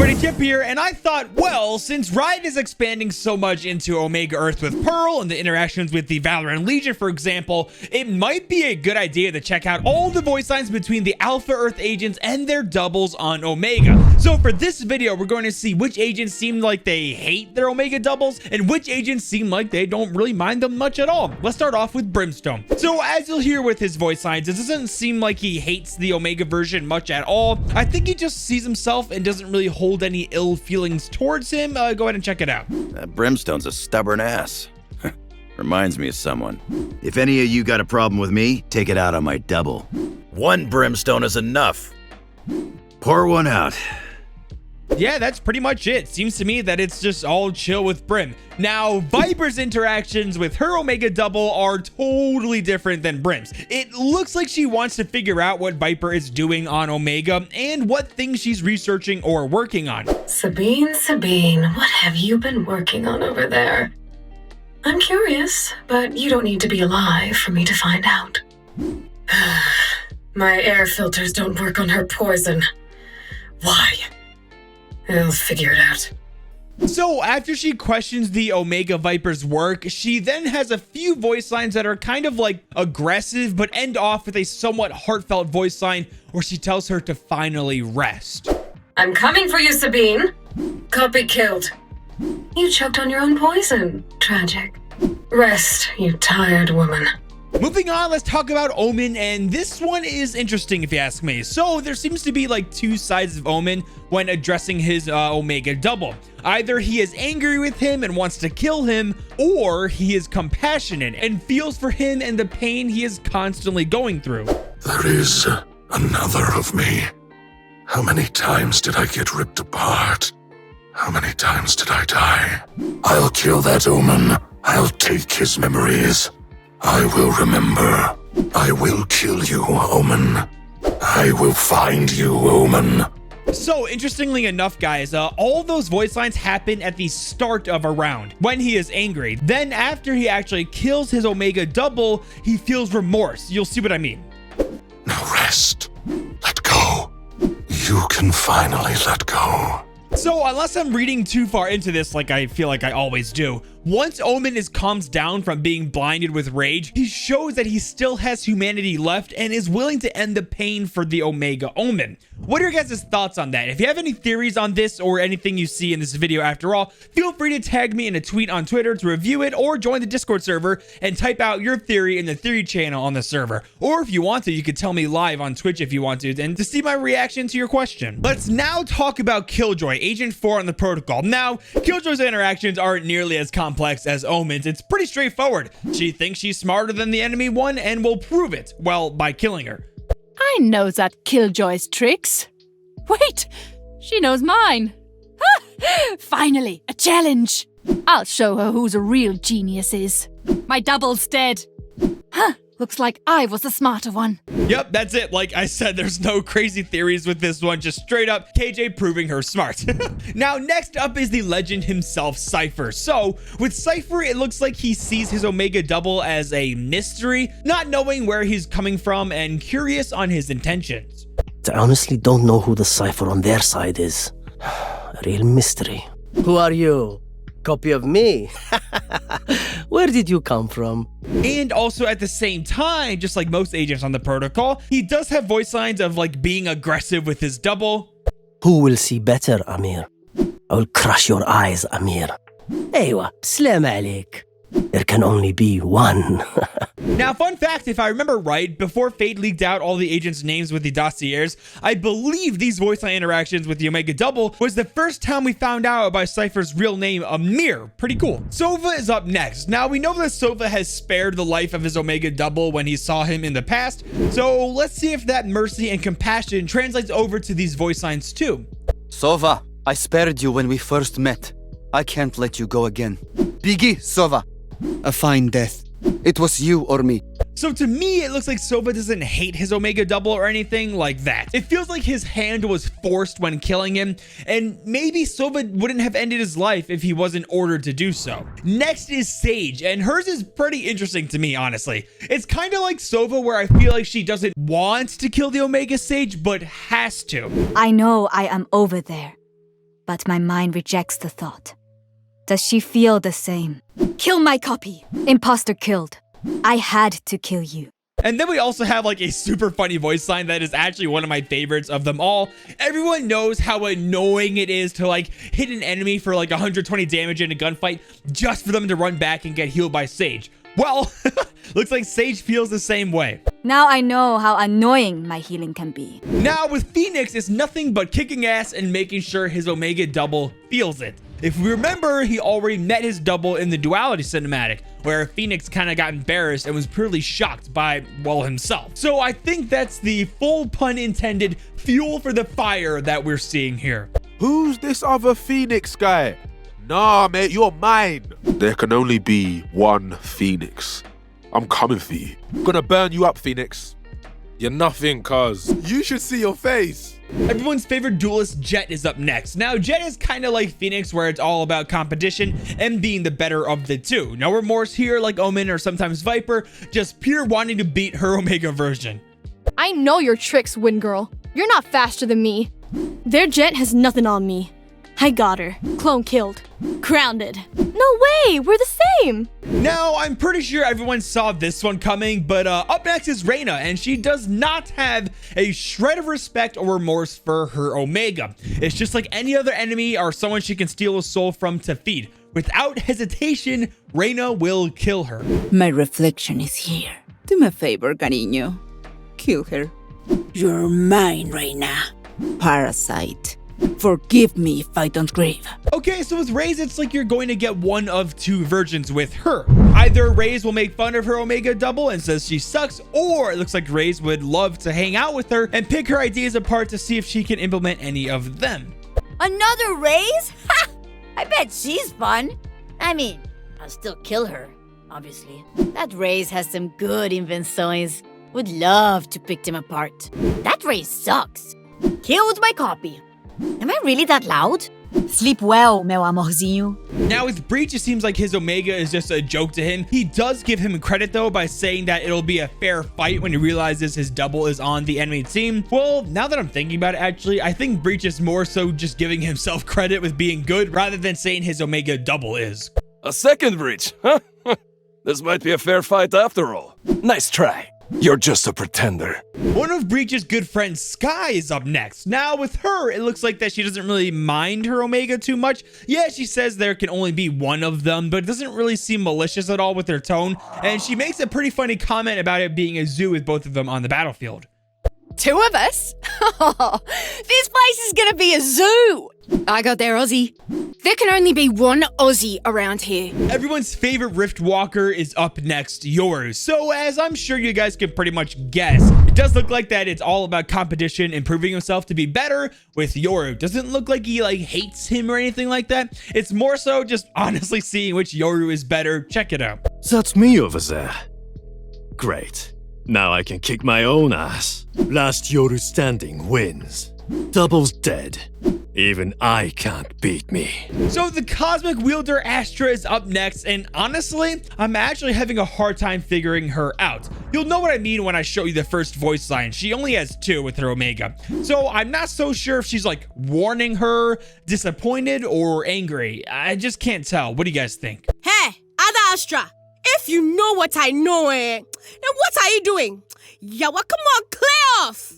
everybody, Jeppy here, and I thought, well, since Riot is expanding so much into Omega Earth with Pearl and the interactions with the Valorant Legion, for example, it might be a good idea to check out all the voice lines between the Alpha Earth agents and their doubles on Omega. So for this video, we're going to see which agents seem like they hate their Omega doubles and which agents seem like they don't really mind them much at all. Let's start off with Brimstone. So as you'll hear with his voice lines, it doesn't seem like he hates the Omega version much at all. I think he just sees himself and doesn't really hold any ill feelings towards him. Go ahead and check it out. Brimstone's a stubborn ass. Reminds me of someone. If any of you got a problem with me, take it out on my double. One brimstone is enough. Pour one out. Yeah, that's pretty much it. Seems to me that it's just all chill with Brim. Now, Viper's interactions with her Omega double are totally different than Brim's. It looks like she wants to figure out what Viper is doing on Omega and what things she's researching or working on. Sabine, what have you been working on over there? I'm curious, but you don't need to be alive for me to find out. My air filters don't work on her poison. Why? I'll figure it out. So after she questions the Omega Viper's work, she then has a few voice lines that are kind of like aggressive, but end off with a somewhat heartfelt voice line where she tells her to finally rest. I'm coming for you, Sabine. Copy killed. You choked on your own poison. Tragic. Rest, you tired woman. Moving on, let's talk about Omen, and this one is interesting if you ask me. So there seems to be like two sides of Omen when addressing his Omega double. Either he is angry with him and wants to kill him, or he is compassionate and feels for him and the pain he is constantly going through. There is another of me. How many times did I get ripped apart? How many times did I die? I'll kill that Omen. I'll take his memories. I will remember. I will kill you, Omen. I will find you, Omen. So interestingly enough, guys, all those voice lines happen at the start of a round when he is angry. Then after he actually kills his Omega double, he feels remorse. You'll see what I mean. Now rest. Let go. You can finally let go. So unless I'm reading too far into this, like I feel like I always do, once Omen calms down from being blinded with rage, he shows that he still has humanity left and is willing to end the pain for the Omega Omen. What are your guys' thoughts on that? If you have any theories on this or anything you see in this video after all, feel free to tag me in a tweet on Twitter to review it, or join the Discord server and type out your theory in the theory channel on the server. Or if you want to, you could tell me live on Twitch if you want to, and to see my reaction to your question. Let's now talk about Killjoy, Agent 4 on the Protocol. Now, Killjoy's interactions aren't nearly as complex as Omen's. It's pretty straightforward. She thinks she's smarter than the enemy one and will prove it, well, by killing her. I know that Killjoy's tricks. Wait, she knows mine. Finally, a challenge. I'll show her who's a real genius is. My double's dead. Looks like I was the smarter one. Yep, that's it. Like I said, there's no crazy theories with this one. Just straight up KJ proving her smart. Now, next up is the legend himself, Cypher. So with Cypher, it looks like he sees his Omega double as a mystery, not knowing where he's coming from and curious on his intentions. I honestly don't know who the Cypher on their side is. A real mystery. Who are you? Copy of me? Where did you come from? And also at the same time, just like most agents on the Protocol, he does have voice lines of like being aggressive with his double. Who will see better, Amir? I will crush your eyes, Amir. Aywa, salam alik. There can only be one. Now, fun fact, if I remember right, before Fate leaked out all the agents' names with the dossiers, I believe these voice line interactions with the Omega double was the first time we found out about Cypher's real name, Amir. Pretty cool. Sova is up next. Now, we know that Sova has spared the life of his Omega double when he saw him in the past, so let's see if that mercy and compassion translates over to these voice lines too. Sova, I spared you when we first met. I can't let you go again. Biggie, Sova. A fine death. It was you or me. So to me, it looks like Sova doesn't hate his Omega double or anything like that. It feels like his hand was forced when killing him, and maybe Sova wouldn't have ended his life if he wasn't ordered to do so. Next is Sage, and hers is pretty interesting to me, honestly. It's kind of like Sova, where I feel like she doesn't want to kill the Omega Sage, but has to. I know I am over there. but my mind rejects the thought. Does she feel the same? Kill my copy. Imposter killed. I had to kill you. And then we also have like a super funny voice line that is actually one of my favorites of them all. Everyone knows how annoying it is to like hit an enemy for like 120 damage in a gunfight just for them to run back and get healed by Sage. Well, looks like Sage feels the same way. Now I know how annoying my healing can be. Now with Phoenix, it's nothing but kicking ass and making sure his Omega double feels it. If we remember, he already met his double in the Duality cinematic, where Phoenix kind of got embarrassed and was purely shocked by, well, himself. So I think that's the full pun intended fuel for the fire that we're seeing here. Who's this other Phoenix guy? Nah, mate, you're mine. There can only be one Phoenix. I'm coming for you. I'm gonna burn you up, Phoenix. You're nothing, cuz. You should see your face. Everyone's favorite duelist, Jett, is up next. Now, Jett is kind of like Phoenix, where it's all about competition and being the better of the two. No remorse here like Omen or sometimes Viper, just pure wanting to beat her Omega version. I know your tricks, Wind Girl. You're not faster than me. Their Jett has nothing on me. I got her. Clone killed. Grounded. No way, we're the same. Now, I'm pretty sure everyone saw this one coming, but up next is Reyna, and she does not have a shred of respect or remorse for her Omega. It's just like any other enemy or someone she can steal a soul from to feed. Without hesitation, Reyna will kill her. My reflection is here. Do me a favor, cariño. Kill her. You're mine, Reyna. Parasite. Forgive me if I don't grieve. Okay, so with Raze, it's like you're going to get one of two versions with her. Either Raze will make fun of her Omega double and says she sucks, or it looks like Raze would love to hang out with her and pick her ideas apart to see if she can implement any of them. Another Raze? Ha! I bet she's fun. I mean, I'll still kill her, obviously. That Raze has some good invenções. Would love to pick them apart. That Raze sucks. Killed my copy. Am I really that loud? Sleep well, meu amorzinho. Now with Breach, it seems like his Omega is just a joke to him. He does give him credit though by saying that it'll be a fair fight when he realizes his double is on the enemy team. Well, now that I'm thinking about it, actually, I think Breach is more so just giving himself credit with being good rather than saying his Omega double is. A second Breach, huh? This might be a fair fight after all. Nice try. You're just a pretender. One of Breach's good friends, Sky, is up next. Now with her, it looks like that she doesn't really mind her Omega too much. Yeah, she says there can only be one of them, but it doesn't really seem malicious at all with her tone. And she makes a pretty funny comment about it being a zoo with both of them on the battlefield. Two of us? This place is gonna be a zoo. I got there, Ozzy. There can only be one Ozzy around here. Everyone's favorite Riftwalker is up next, Yoru. So as I'm sure you guys can pretty much guess, it does look like that it's all about competition and proving himself to be better with Yoru. Doesn't look like he like hates him or anything like that. It's more so just honestly seeing which Yoru is better. Check it out. That's me over there. Great. Now I can kick my own ass. Last Yoru standing wins. Double's dead. Even I can't beat me. So the Cosmic Wielder Astra is up next, and honestly, I'm actually having a hard time figuring her out. You'll know what I mean when I show you the first voice line. She only has 2 with her Omega. So I'm not so sure if she's like warning her, disappointed, or angry. I just can't tell. What do you guys think? Hey, Ada Astra, if you know what I know, then what are you doing? Yawa, come on, clear off!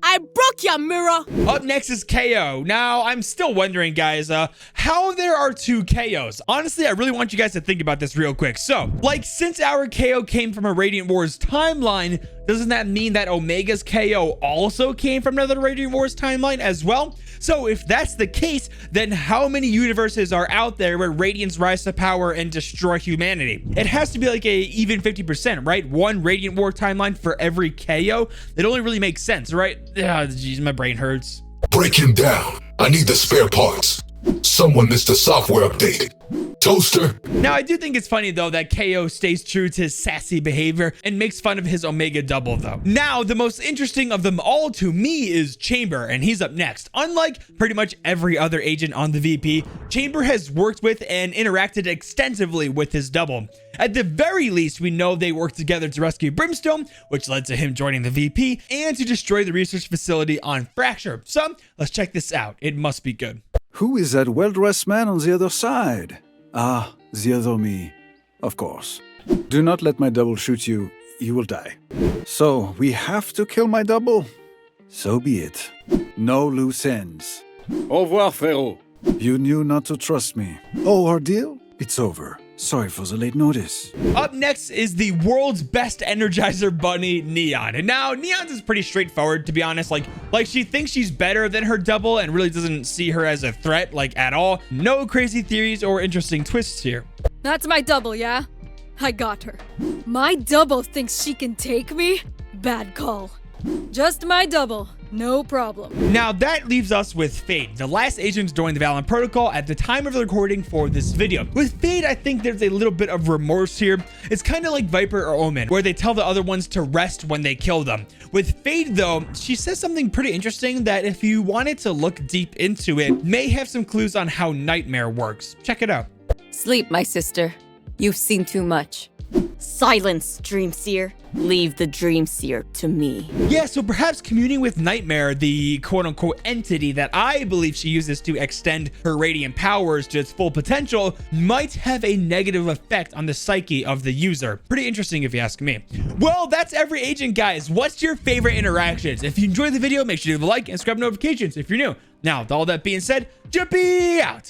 I broke your mirror. Up next is KO. Now, I'm still wondering, guys, how there are 2 KOs. Honestly, I really want you guys to think about this real quick. So, like, since our KO came from a Radiant Wars timeline, doesn't that mean that Omega's KO also came from another Radiant Wars timeline as well? So if that's the case, then how many universes are out there where Radiants rise to power and destroy humanity? It has to be like a even 50%, right? One Radiant War timeline for every KO. It only really makes sense, right? Jeez, my brain hurts. Break him down. I need the spare parts. Someone missed a software update. Toaster. Now, I do think it's funny, though, that KO stays true to his sassy behavior and makes fun of his Omega double, though. Now, the most interesting of them all to me is Chamber, and he's up next. Unlike pretty much every other agent on the VP, Chamber has worked with and interacted extensively with his double. At the very least, we know they worked together to rescue Brimstone, which led to him joining the VP, and to destroy the research facility on Fracture. So, let's check this out. It must be good. Who is that well-dressed man on the other side? Ah, the other me. Of course. Do not let my double shoot you. You will die. So, we have to kill my double? So be it. No loose ends. Au revoir, frérot. You knew not to trust me. Oh, our deal? It's over. Sorry for the late notice. Up next is the world's best Energizer bunny, Neon. And now, Neon's is pretty straightforward, to be honest. Like she thinks she's better than her double and really doesn't see her as a threat, like, at all. No crazy theories or interesting twists here. That's my double, yeah? I got her. My double thinks she can take me? Bad call. Just my double. No problem. Now that leaves us with Fade, the last agent joined the Valorant Protocol at the time of the recording for this video. With Fade, I think there's a little bit of remorse here. It's kind of like Viper or Omen, where they tell the other ones to rest when they kill them. With Fade though, she says something pretty interesting that if you wanted to look deep into it, may have some clues on how Nightmare works. Check it out. Sleep, my sister. You've seen too much. Silence, Dreamseer. Leave the Dreamseer to me. Yeah, so perhaps communing with Nightmare, the quote-unquote entity that I believe she uses to extend her radiant powers to its full potential, might have a negative effect on the psyche of the user. Pretty interesting if you ask me. Well, that's every agent, guys. What's your favorite interactions? If you enjoyed the video, make sure to leave a like and subscribe notifications if you're new. Now, with all that being said, Jeppy out.